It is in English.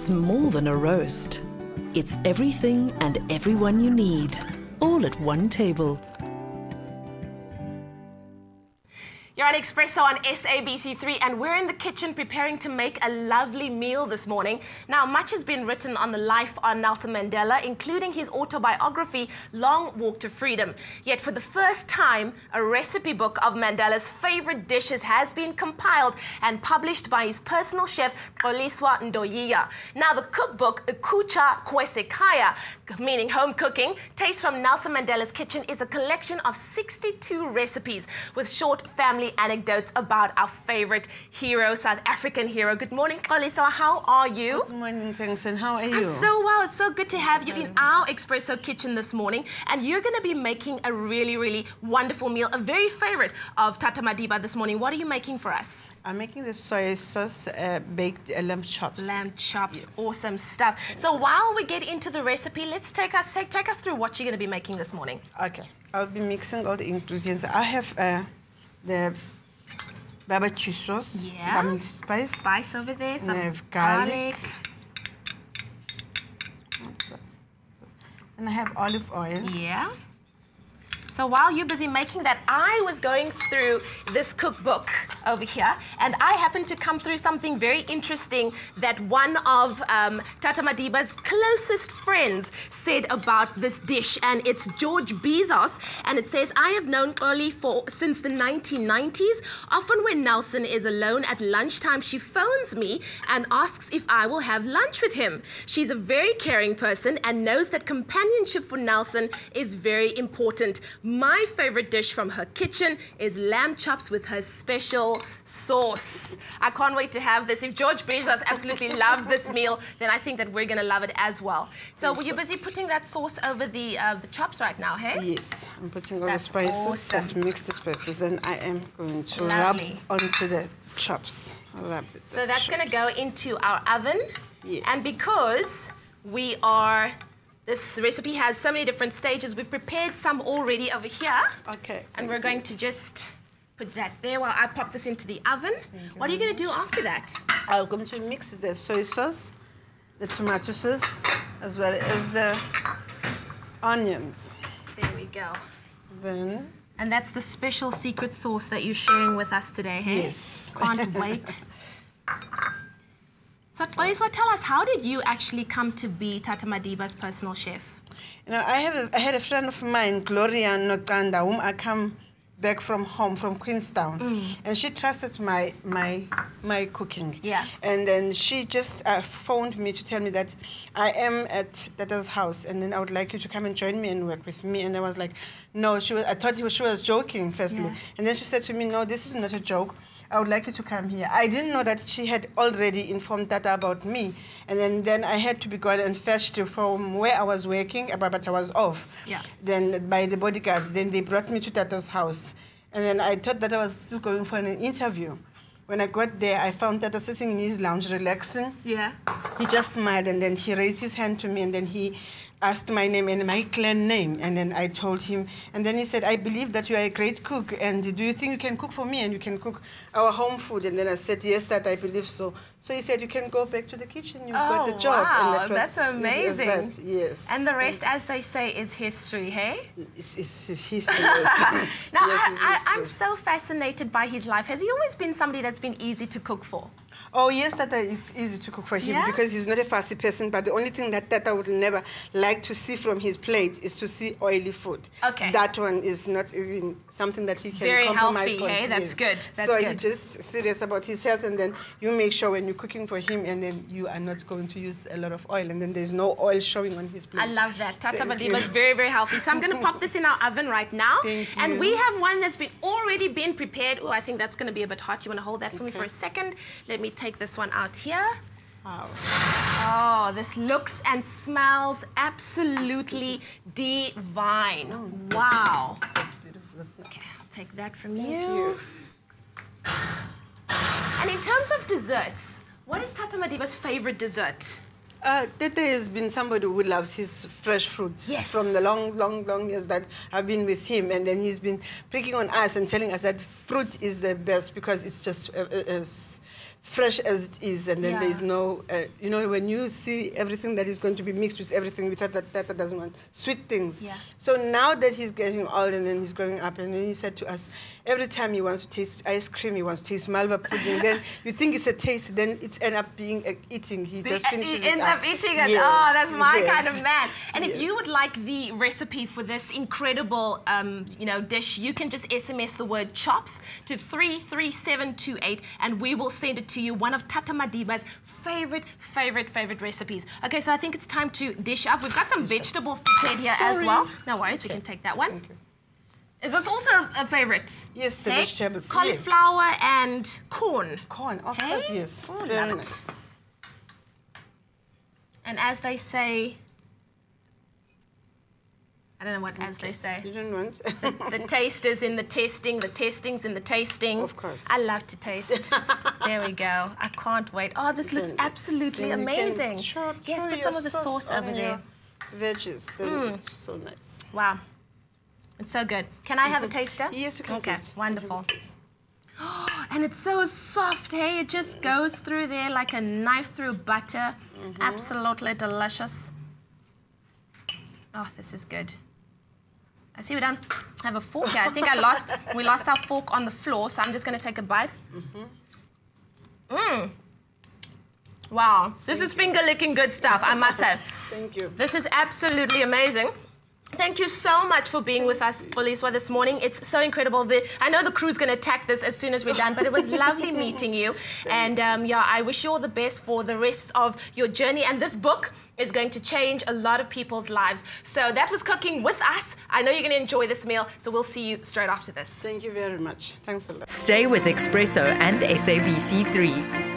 it's more than a roast. It's everything and everyone you need, all at one table. You're on Espresso on SABC3, and we're in the kitchen preparing to make a lovely meal this morning. Now, much has been written on the life of Nelson Mandela, including his autobiography, Long Walk to Freedom. Yet, for the first time, a recipe book of Mandela's favorite dishes has been compiled and published by his personal chef, Xoliswa Ndoyiya. Now, the cookbook, Ukucha Kwesekaya, meaning home cooking, Taste from Nelson Mandela's Kitchen, is a collection of 62 recipes with short family anecdotes about our favorite hero, South African hero. Good morning, Xoliswa. How are you? Good morning, thanks. And how are you? I'm so well. It's so good to have you in our Espresso kitchen this morning. And you're going to be making a really, really wonderful meal, a very favorite of Tata Madiba this morning. What are you making for us? I'm making the soy sauce baked lamb chops. Lamb chops, yes. Awesome stuff. So while we get into the recipe, let's take us through what you're going to be making this morning. Okay, I'll be mixing all the ingredients. I have the barbecue sauce, spice. Spice over there, some I have garlic. And I have olive oil. Yeah. So while you're busy making that, I was going through this cookbook over here, and I happened to come through something very interesting that one of Tata Madiba's closest friends said about this dish, and it's George Bezos, and it says, I have known Xoli since the 1990s. Often when Nelson is alone at lunchtime, she phones me and asks if I will have lunch with him. She's a very caring person and knows that companionship for Nelson is very important. My favorite dish from her kitchen is lamb chops with her special sauce. I can't wait to have this. If George Bezos absolutely loved this meal, then I think that we're going to love it as well. So were you busy putting that sauce over the chops right now, hey? Yes, I'm putting all the spices, to mix the spices. Then I am going to rub onto the chops. So that's going to go into our oven. Yes. And because this recipe has so many different stages, we've prepared some already over here. Okay. And we're going to just put that there while I pop this into the oven. What are you going to do after that? I'm going to mix the soy sauce, the tomato sauce, as well as the onions. There we go. Then... And that's the special secret sauce that you're sharing with us today, hey? Yes. Can't wait. So, Xoliswa, tell us, how did you actually come to be Tata Madiba's personal chef? You know, I had a friend of mine, Gloria Nokanda, whom I come back from home, from Queenstown, and she trusted my cooking. Yeah. And then she just phoned me to tell me that I am at Tata's house, and then I would like you to come and join me and work with me. And I was like, no, I thought she was joking, firstly. Yeah. And then she said to me, no, this is not a joke. I would like you to come here. I didn't know that she had already informed Tata about me. And then I had to be gone and fetched from where I was working, but I was off. Yeah. Then by the bodyguards, then they brought me to Tata's house. And then I thought that I was still going for an interview. When I got there, I found Tata sitting in his lounge, relaxing. Yeah. He just smiled, and then he raised his hand to me, and then he asked my name and my clan name, and then I told him, and then he said, I believe that you are a great cook, and do you think you can cook for me and you can cook our home food? And then I said, yes, that I believe so. So he said, you can go back to the kitchen, you've got the job. Wow, and that's amazing. Yes. And the rest, as they say, is history, hey? It's history, yes. Now, yes, I'm so fascinated by his life. Has he always been somebody that's been easy to cook for? Oh, yes, Tata is easy to cook for him because he's not a fussy person, but the only thing that Tata would never like to see from his plate is to see oily food. Okay. That one is not even something that he can very compromise healthy, hey? That's good. That's so good. he's just serious about his health, and then you make sure when you're cooking for him, and then you are not going to use a lot of oil, and then there's no oil showing on his plate. I love that. Tata Madiba is very, very healthy. So I'm going to pop this in our oven right now. Thank you. And we have one that's already been prepared. Oh, I think that's going to be a bit hot. You want to hold that for me for a second? Let me take this one out here. Wow. Oh, this looks and smells absolutely divine. Oh, wow. That's beautiful. That's nice. Okay, I'll take that from Thank you. And in terms of desserts, what is Tata Madiba's favorite dessert? Tete has been somebody who loves his fresh fruit. Yes. From the long years that I've been with him. And then he's been pricking on us and telling us that fruit is the best because it's just fresh as it is, and then Yeah. there is no, you know, when you see everything that is going to be mixed with everything, we thought that Tata doesn't want sweet things. Yeah. So now that he's getting old and then he's growing up, and then he said to us, every time he wants to taste ice cream, he wants to taste Malva pudding, then you think it's a taste, then it ends up being eating. He just finishes He ends it up eating it. Yes, Oh, that's my yes. kind of man. And if Yes. you would like the recipe for this incredible, you know, dish, you can just SMS the word chops to 33728, and we will send it to you. One of Tata Madiba's favorite recipes. Okay, so I think it's time to dish up. We've got some vegetables prepared here as Sorry. well. No worries, we can take that one. Thank you. Is this also a favorite? Yes, the Okay? vegetables, yes. Cauliflower and corn. Corn, of Hey? course, yes. Oh, Very love it. nice. And as they say, I don't know what as they say. You don't want? The taste is in the testing, the testing's in the tasting. Of course. I love to taste. There we go. I can't wait. Oh, this looks Then- absolutely then you can amazing. Yes, throw put your some of the sauce on over there. your Veggies, then it's so nice. Wow. It's so good. Can I have a taster? Yes, you can Okay, taste. wonderful. You can taste. And it's so soft, hey? It just goes through there like a knife through butter. Absolutely delicious. Oh, this is good. I see we don't have a fork here. I think we lost our fork on the floor, so I'm just going to take a bite. Wow, this is finger-licking good stuff, I must say. Thank you. This is absolutely amazing. Thank you so much for being with us, Xoliswa, this morning. It's so incredible. I know the crew's going to attack this as soon as we're done, but it was lovely meeting you. And yeah, I wish you all the best for the rest of your journey. And this book is going to change a lot of people's lives. So that was Cooking With Us. I know you're going to enjoy this meal, so we'll see you straight after this. Thank you very much. Thanks a lot. Stay with Expresso and SABC3.